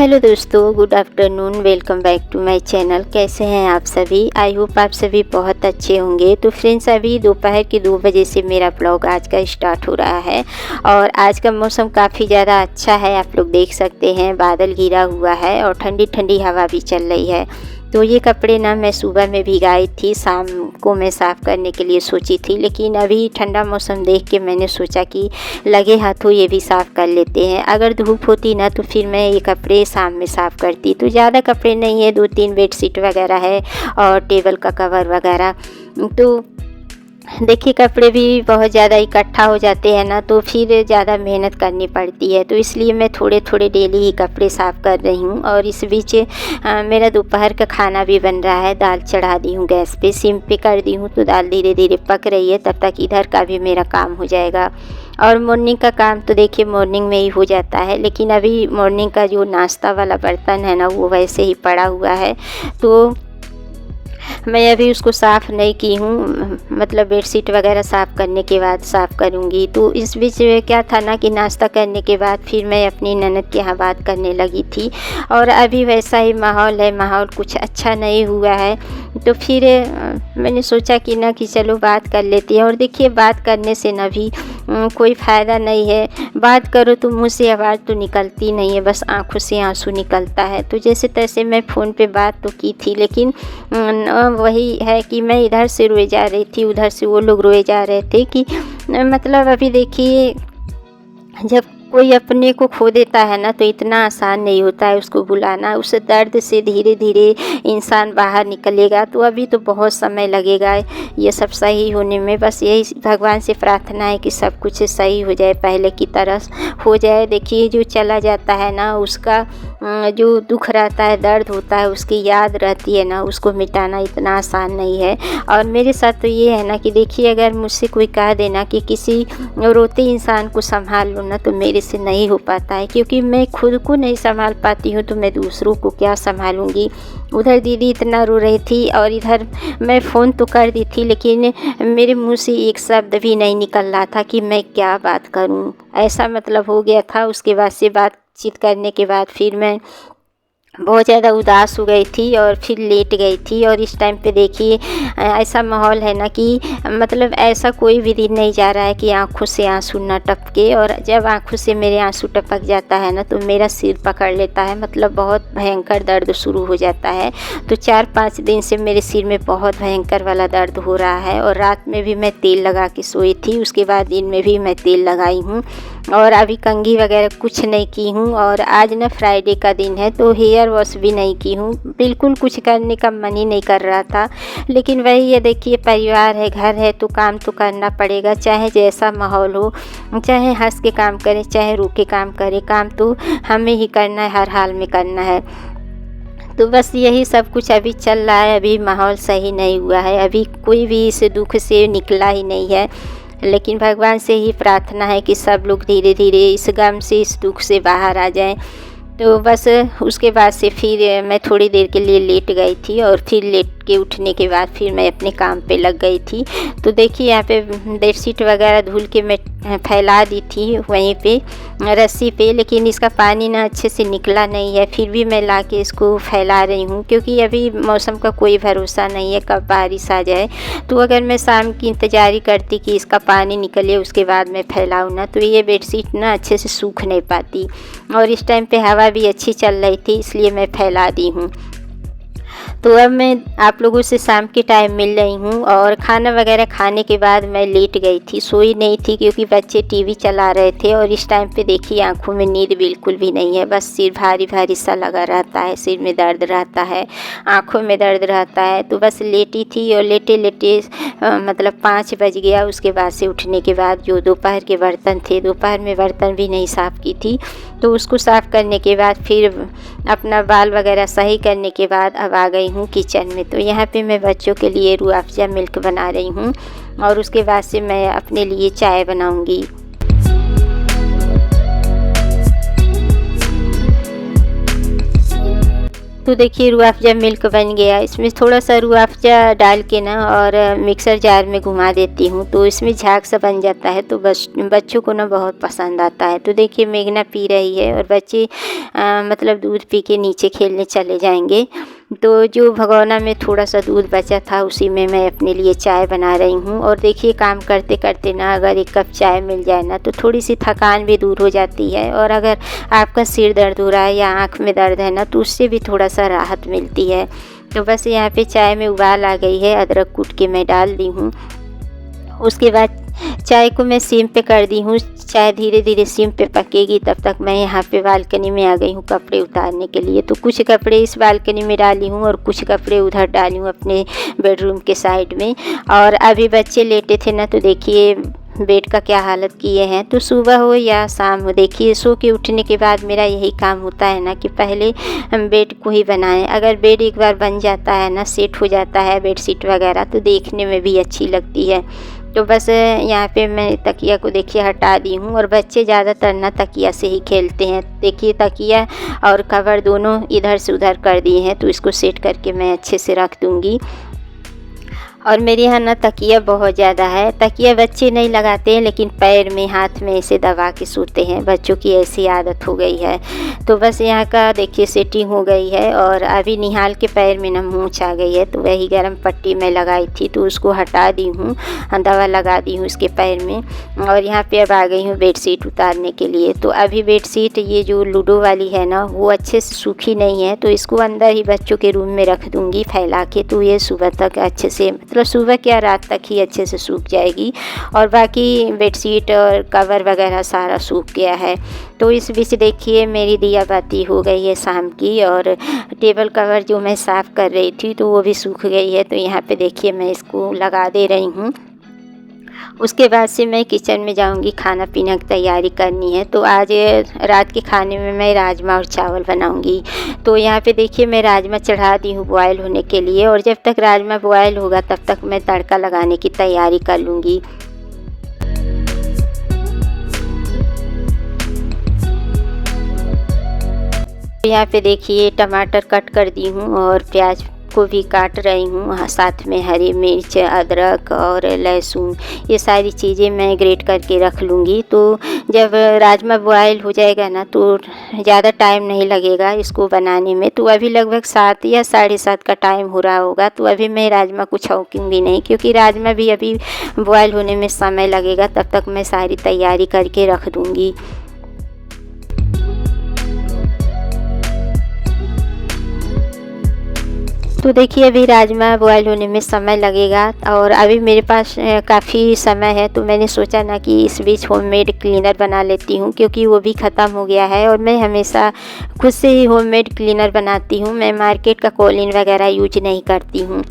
Hello दोस्तों, good afternoon. Welcome back to my channel. कैसे हैं आप सभी? आई होप आप सभी बहुत अच्छे होंगे। तो फ्रेंड्स, अभी दोपहर के 2 बजे से मेरा ब्लॉग आज का स्टार्ट हो रहा है और आज का मौसम काफ़ी ज़्यादा अच्छा है। आप लोग देख सकते हैं, बादल घिरा हुआ है और ठंडी ठंडी हवा भी चल रही है। तो ये कपड़े ना मैं सुबह में भिगाई थी, शाम को मैं साफ़ करने के लिए सोची थी, लेकिन अभी ठंडा मौसम देख के मैंने सोचा कि लगे हाथों ये भी साफ़ कर लेते हैं। अगर धूप होती ना तो फिर मैं ये कपड़े शाम में साफ़ करती। तो ज़्यादा कपड़े नहीं है, 2-3 बेडशीट वगैरह है और टेबल का कवर वगैरह। तो देखिए, कपड़े भी बहुत ज़्यादा इकट्ठा हो जाते हैं ना, तो फिर ज़्यादा मेहनत करनी पड़ती है। तो इसलिए मैं थोड़े थोड़े डेली ही कपड़े साफ़ कर रही हूँ। और इस बीच मेरा दोपहर का खाना भी बन रहा है। दाल चढ़ा दी हूँ गैस पे, सिम पे कर दी हूँ, तो दाल धीरे धीरे पक रही है। तब तक इधर का भी मेरा काम हो जाएगा। और मॉर्निंग का काम तो देखिए मॉर्निंग में ही हो जाता है, लेकिन अभी मॉर्निंग का जो नाश्ता वाला बर्तन है ना, वो वैसे ही पड़ा हुआ है। तो मैं अभी उसको साफ़ नहीं की हूँ, मतलब बेडशीट वगैरह साफ़ करने के बाद साफ़ करूँगी। तो इस बीच क्या था ना कि नाश्ता करने के बाद फिर मैं अपनी ननद के यहाँ बात करने लगी थी और अभी वैसा ही माहौल है, माहौल कुछ अच्छा नहीं हुआ है। तो फिर मैंने सोचा कि ना कि चलो बात कर लेती हैं। और देखिए, बात करने से ना भी कोई फ़ायदा नहीं है। बात करो तो मुँह से आवाज़ तो निकलती नहीं है, बस आँखों से आंसू निकलता है। तो जैसे तैसे मैं फ़ोन पे बात तो की थी, लेकिन वही है कि मैं इधर से रोए जा रही थी, उधर से वो लोग रोए जा रहे थे कि मतलब अभी देखिए, जब कोई अपने को खो देता है ना तो इतना आसान नहीं होता है उसको भुलाना। उस दर्द से धीरे धीरे इंसान बाहर निकलेगा। तो अभी तो बहुत समय लगेगा ये सब सही होने में। बस यही भगवान से प्रार्थना है कि सब कुछ सही हो जाए, पहले की तरह हो जाए। देखिए, जो चला जाता है ना, उसका जो दुख रहता है, दर्द होता है, उसकी याद रहती है ना, उसको मिटाना इतना आसान नहीं है। और मेरे साथ तो ये है ना कि देखिए, अगर मुझसे कोई कह देना कि किसी रोते इंसान को संभाल लो ना, तो मेरे से नहीं हो पाता है, क्योंकि मैं खुद को नहीं संभाल पाती हूँ तो मैं दूसरों को क्या संभालूंगी। उधर दीदी इतना रो रही थी और इधर मैं फ़ोन तो कर दी थी, लेकिन मेरे मुंह से एक शब्द भी नहीं निकल रहा था कि मैं क्या बात करूँ। ऐसा मतलब हो गया था। उसके बाद से बातचीत करने के बाद फिर मैं बहुत ज़्यादा उदास हो गई थी और फिर लेट गई थी। और इस टाइम पे देखिए, ऐसा माहौल है ना कि मतलब ऐसा कोई भी दिन नहीं जा रहा है कि आँखों से आंसू ना टपके। और जब आँखों से मेरे आंसू टपक जाता है ना, तो मेरा सिर पकड़ लेता है, मतलब बहुत भयंकर दर्द शुरू हो जाता है। तो 4-5 दिन से मेरे सिर में बहुत भयंकर वाला दर्द हो रहा है। और रात में भी मैं तेल लगा के सोई थी, उसके बाद दिन में भी मैं तेल लगाई हूँ और अभी कंघी वगैरह कुछ नहीं की हूँ। और आज ना फ्राइडे का दिन है, तो हेयर वॉश भी नहीं की हूँ। बिल्कुल कुछ करने का मन ही नहीं कर रहा था, लेकिन वही है, देखिए परिवार है, घर है, तो काम तो करना पड़ेगा, चाहे जैसा माहौल हो, चाहे हंस के काम करें, चाहे रो के काम करें, काम तो हमें ही करना है, हर हाल में करना है। तो बस यही सब कुछ अभी चल रहा है। अभी माहौल सही नहीं हुआ है, अभी कोई भी इस दुख से निकला ही नहीं है। लेकिन भगवान से ही प्रार्थना है कि सब लोग धीरे धीरे इस गम से, इस दुख से बाहर आ जाएं। तो बस उसके बाद से फिर मैं थोड़ी देर के लिए लेट गई थी और फिर लेट के उठने के बाद फिर मैं अपने काम पे लग गई थी। तो देखिए, यहाँ पे बेडशीट वगैरह धुल के मैं फैला दी थी वहीं पे रस्सी पे, लेकिन इसका पानी ना अच्छे से निकला नहीं है। फिर भी मैं ला के इसको फैला रही हूँ, क्योंकि अभी मौसम का कोई भरोसा नहीं है कब बारिश आ जाए। तो अगर मैं शाम की इंतज़ार करती कि इसका पानी निकले उसके बाद मैं फैलाऊँ ना, तो ये बेडशीट ना अच्छे से सूख नहीं पाती। और इस टाइम पे हवा भी अच्छी चल रही थी, इसलिए मैं फैला दी हूँ। तो अब मैं आप लोगों से शाम के टाइम मिल रही हूँ और खाना वगैरह खाने के बाद मैं लेट गई थी, सोई नहीं थी, क्योंकि बच्चे टीवी चला रहे थे। और इस टाइम पे देखिए, आंखों में नींद बिल्कुल भी नहीं है, बस सिर भारी भारी सा लगा रहता है, सिर में दर्द रहता है, आंखों में दर्द रहता है। तो बस लेटी थी और लेटे लेटे मतलब 5 बज गया। उसके बाद से उठने के बाद जो दोपहर के बर्तन थे, दोपहर में बर्तन भी नहीं साफ़ की थी, तो उसको साफ़ करने के बाद फिर अपना बाल वगैरह सही करने के बाद अब आ गई हूँ किचन में। तो यहाँ पे मैं बच्चों के लिए रूह अफ़ज़ा मिल्क बना रही हूँ और उसके बाद से मैं अपने लिए चाय बनाऊँगी। तो देखिए रूह अफ़ज़ा मिल्क बन गया। इसमें थोड़ा सा रूह अफ़ज़ा डाल के ना और मिक्सर जार में घुमा देती हूँ, तो इसमें झाग सा बन जाता है, तो बच्चों को ना बहुत पसंद आता है। तो देखिए मेघना पी रही है और बच्चे मतलब दूध पी के नीचे खेलने चले जाएंगे। तो जो भगोना में थोड़ा सा दूध बचा था उसी में मैं अपने लिए चाय बना रही हूँ। और देखिए काम करते करते ना अगर एक कप चाय मिल जाए ना तो थोड़ी सी थकान भी दूर हो जाती है। और अगर आपका सिर दर्द हो रहा है या आँख में दर्द है ना तो उससे भी थोड़ा सा राहत मिलती है। तो बस यहाँ पे चाय में उबाल आ गई है, अदरक कूट के मैं डाल दी हूँ। उसके बाद चाय को मैं सिम पे कर दी हूँ। चाय धीरे धीरे सिम पे पकेगी, तब तक मैं यहाँ पे बालकनी में आ गई हूँ कपड़े उतारने के लिए। तो कुछ कपड़े इस बालकनी में डाली हूँ और कुछ कपड़े उधर डाली हूँ अपने बेडरूम के साइड में। और अभी बच्चे लेटे थे ना तो देखिए बेड का क्या हालत किए हैं। तो सुबह हो या शाम हो, देखिए सो के उठने के बाद मेरा यही काम होता है ना कि पहले हम बेड को ही बनाएं। अगर बेड एक बार बन जाता है ना, सेट हो जाता है बेडशीट वगैरह, तो देखने में भी अच्छी लगती है। तो बस यहाँ पे मैं तकिया को देखिए हटा दी हूँ। और बच्चे ज़्यादातर ना तकिया से ही खेलते हैं। देखिए तकिया और कवर दोनों इधर से उधर कर दिए हैं, तो इसको सेट करके मैं अच्छे से रख दूँगी। और मेरे यहाँ ना तकिया बहुत ज़्यादा है। तकिया बच्चे नहीं लगाते हैं, लेकिन पैर में हाथ में ऐसे दबा के सोते हैं, बच्चों की ऐसी आदत हो गई है। तो बस यहाँ का देखिए सेटिंग हो गई है। और अभी निहाल के पैर में ना मूंछ आ गई है, तो वही गर्म पट्टी मैं लगाई थी तो उसको हटा दी हूँ, दवा लगा दी हूँ उसके पैर में। और यहाँ पे अब आ गई हूँ बेडशीट उतारने के लिए। तो अभी बेडशीट ये जो लूडो वाली है ना वो अच्छे से सूखी नहीं है, तो इसको अंदर ही बच्चों के रूम में रख दूँगी फैला के। तो ये सुबह तक अच्छे से, मतलब सुबह क्या रात तक ही अच्छे से सूख जाएगी। और बाकी बेडशीट और कवर वगैरह सारा सूख गया है। तो इस बीच देखिए मेरी दिया बाती हो गई है शाम की। और टेबल कवर जो मैं साफ़ कर रही थी तो वो भी सूख गई है। तो यहाँ पे देखिए मैं इसको लगा दे रही हूँ। उसके बाद से मैं किचन में जाऊंगी, खाना पीना की तैयारी करनी है। तो आज रात के खाने में मैं राजमा और चावल बनाऊंगी। तो यहाँ पे देखिए मैं राजमा चढ़ा दी हूँ बॉयल होने के लिए। और जब तक राजमा बॉयल होगा तब तक मैं तड़का लगाने की तैयारी कर लूँगी। यहाँ पे देखिए टमाटर कट कर दी हूँ और प्याज को भी काट रही हूँ, साथ में हरी मिर्च, अदरक और लहसुन, ये सारी चीज़ें मैं ग्रेट करके रख लूँगी। तो जब राजमा बॉयल हो जाएगा ना तो ज़्यादा टाइम नहीं लगेगा इसको बनाने में। तो अभी लगभग 7 या 7:30 का टाइम हो रहा होगा। तो अभी मैं राजमा को छौंकूँगी नहीं, क्योंकि राजमा भी अभी बॉयल होने में समय लगेगा। तब तक मैं सारी तैयारी करके रख दूँगी। तो देखिए अभी राजमा बॉयल होने में समय लगेगा और अभी मेरे पास काफ़ी समय है। तो मैंने सोचा ना कि इस बीच होममेड क्लीनर बना लेती हूँ, क्योंकि वो भी ख़त्म हो गया है। और मैं हमेशा खुद से ही होममेड क्लीनर बनाती हूँ, मैं मार्केट का कोलिन वगैरह यूज नहीं करती हूँ।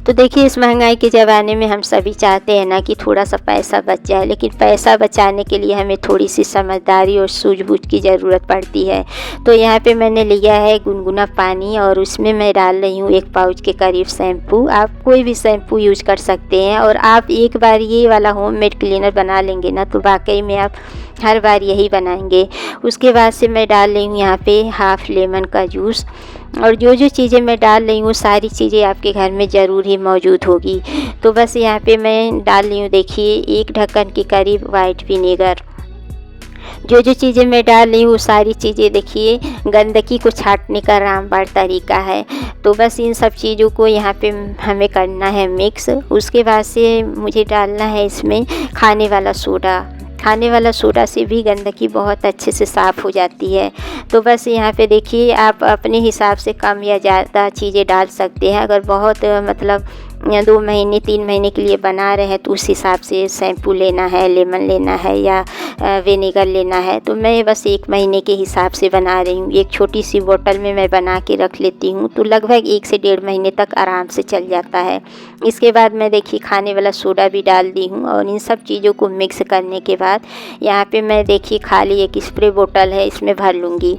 तो देखिए इस महंगाई के ज़माने में हम सभी चाहते हैं ना कि थोड़ा सा पैसा बच जाए, लेकिन पैसा बचाने के लिए हमें थोड़ी सी समझदारी और सूझबूझ की ज़रूरत पड़ती है। तो यहाँ पे मैंने लिया है गुनगुना पानी और उसमें मैं डाल रही हूँ 1 पाउच के करीब शैम्पू। आप कोई भी शैम्पू यूज कर सकते हैं। और आप एक बार ये वाला होममेड क्लीनर बना लेंगे ना तो वाकई में आप हर बार यही बनाएंगे। उसके बाद से मैं डाल रही हूँ यहाँ पे हाफ़ लेमन का जूस। और जो जो चीज़ें मैं डाल रही हूँ सारी चीज़ें आपके घर में ज़रूर ही मौजूद होगी। तो बस यहाँ पे मैं डाल रही हूँ देखिए 1 ढक्कन के करीब वाइट विनेगर। जो जो चीज़ें मैं डाल रही हूँ सारी चीज़ें देखिए गंदगी को छांटने का रामबाण तरीका है। तो बस इन सब चीज़ों को यहाँ पे हमें करना है मिक्स। उसके बाद से मुझे डालना है इसमें खाने वाला सोडा। खाने वाला सोडा से भी गंदगी बहुत अच्छे से साफ़ हो जाती है। तो बस यहाँ पे देखिए आप अपने हिसाब से कम या ज़्यादा चीज़ें डाल सकते हैं। अगर बहुत मतलब 2 महीने 3 महीने के लिए बना रहे हैं तो उस हिसाब से शैम्पू लेना है, लेमन लेना है या विनेगर लेना है। तो मैं बस 1 महीने के हिसाब से बना रही हूँ। एक छोटी सी बोतल में मैं बना के रख लेती हूँ, तो लगभग 1 से 1.5 महीने तक आराम से चल जाता है। इसके बाद मैं देखिए खाने वाला सोडा भी डाल दी हूँ। और इन सब चीज़ों को मिक्स करने के बाद यहाँ पे मैं देखिए खाली 1 स्प्रे बोतल है, इसमें भर लूँगी।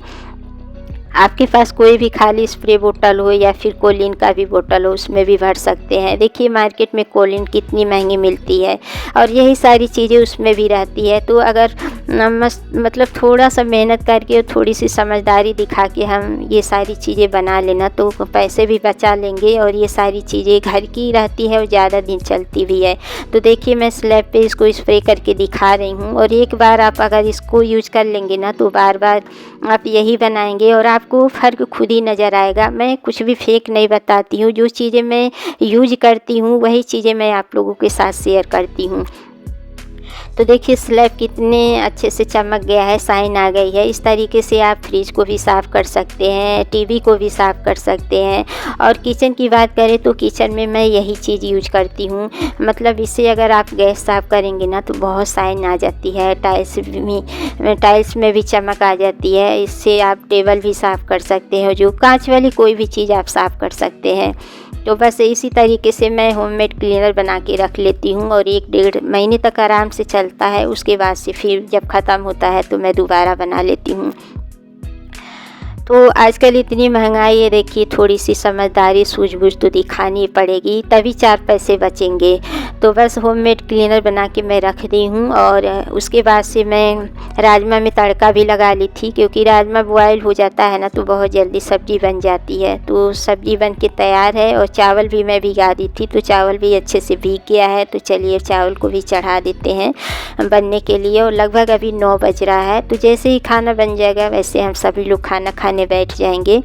आपके पास कोई भी खाली स्प्रे बोतल हो या फिर कोलिन का भी बोतल हो, उसमें भी भर सकते हैं। देखिए मार्केट में कोलिन कितनी महंगी मिलती है और यही सारी चीज़ें उसमें भी रहती है। तो अगर मतलब थोड़ा सा मेहनत करके और थोड़ी सी समझदारी दिखा के हम ये सारी चीज़ें बना लेना तो पैसे भी बचा लेंगे और ये सारी चीज़ें घर की रहती है और ज़्यादा दिन चलती भी है। तो देखिए मैं स्लैब पे इसको स्प्रे करके दिखा रही हूँ और एक बार आप अगर इसको यूज कर लेंगे ना तो बार बार आप यही बनाएंगे और आपको फ़र्क खुद ही नज़र आएगा। मैं कुछ भी फेक नहीं बताती हूँ, जो चीज़ें मैं यूज करती हूँ वही चीज़ें मैं आप लोगों के साथ शेयर करती हूँ। तो देखिए स्लैब कितने अच्छे से चमक गया है, शाइन आ गई है। इस तरीके से आप फ्रिज को भी साफ़ कर सकते हैं, टीवी को भी साफ़ कर सकते हैं। और किचन की बात करें तो किचन में मैं यही चीज़ यूज करती हूँ। मतलब इससे अगर आप गैस साफ़ करेंगे ना तो बहुत शाइन आ जाती है, टाइल्स में भी चमक आ जाती है। इससे आप टेबल भी साफ़ कर सकते हैं, जो कांच वाली कोई भी चीज़ आप साफ़ कर सकते हैं। तो बस इसी तरीके से मैं होममेड क्लीनर बना के रख लेती हूँ और 1-1.5 महीने तक आराम से चलता है। उसके बाद से फिर जब ख़त्म होता है तो मैं दोबारा बना लेती हूँ। तो आजकल इतनी महंगाई है, देखिए थोड़ी सी समझदारी सूझबूझ तो दिखानी पड़ेगी, तभी 4 पैसे बचेंगे। तो बस होममेड क्लीनर बना के मैं रख दी हूँ और उसके बाद से मैं राजमा में तड़का भी लगा ली थी, क्योंकि राजमा बॉयल हो जाता है ना तो बहुत जल्दी सब्ज़ी बन जाती है। तो सब्ज़ी बन के तैयार है और चावल भी मैं भिगा दी थी, तो चावल भी अच्छे से भीग गया है। तो चलिए चावल को भी चढ़ा देते हैं बनने के लिए। और लगभग अभी 9 बज रहा है, तो जैसे ही खाना बन जाएगा वैसे हम सभी लोग खाना खाने बैठ जाएंगे।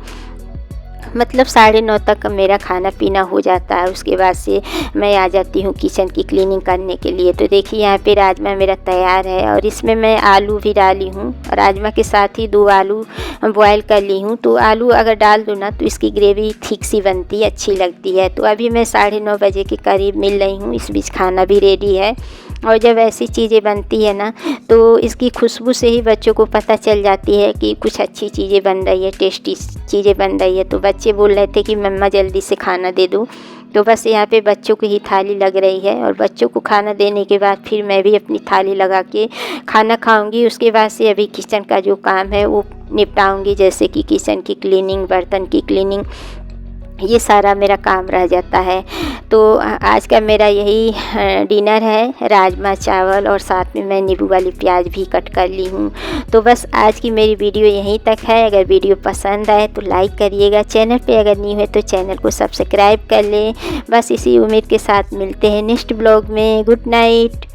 मतलब 9:30 तक मेरा खाना पीना हो जाता है। उसके बाद से मैं आ जाती हूँ किचन की क्लीनिंग करने के लिए। तो देखिए यहाँ पे राजमा मेरा तैयार है और इसमें मैं आलू भी डाली हूँ। राजमा के साथ ही 2 आलू बॉयल कर ली हूँ। तो आलू अगर डाल दूँ ना तो इसकी ग्रेवी ठीक सी बनती है, अच्छी लगती है। तो अभी मैं 9:30 बजे के करीब मिल रही हूँ, इस बीच खाना भी रेडी है। और जब ऐसी चीज़ें बनती है ना तो इसकी खुशबू से ही बच्चों को पता चल जाती है कि कुछ अच्छी चीज़ें बन रही है, टेस्टी चीज़ें बन रही है। तो बच्चे बोल रहे थे कि मम्मा जल्दी से खाना दे दो। तो बस यहाँ पे बच्चों की ही थाली लग रही है और बच्चों को खाना देने के बाद फिर मैं भी अपनी थाली लगा के खाना खाऊंगी। उसके बाद से अभी किचन का जो काम है वो निपटाऊंगी, जैसे कि किचन की क्लीनिंग, बर्तन की क्लीनिंग, ये सारा मेरा काम रह जाता है। तो आज का मेरा यही डिनर है, राजमा चावल और साथ में मैं नींबू वाली प्याज भी कट कर ली हूँ। तो बस आज की मेरी वीडियो यहीं तक है। अगर वीडियो पसंद आए तो लाइक करिएगा, चैनल पे अगर न्यू है तो चैनल को सब्सक्राइब कर लें। बस इसी उम्मीद के साथ मिलते हैं नेक्स्ट ब्लॉग में। Good night.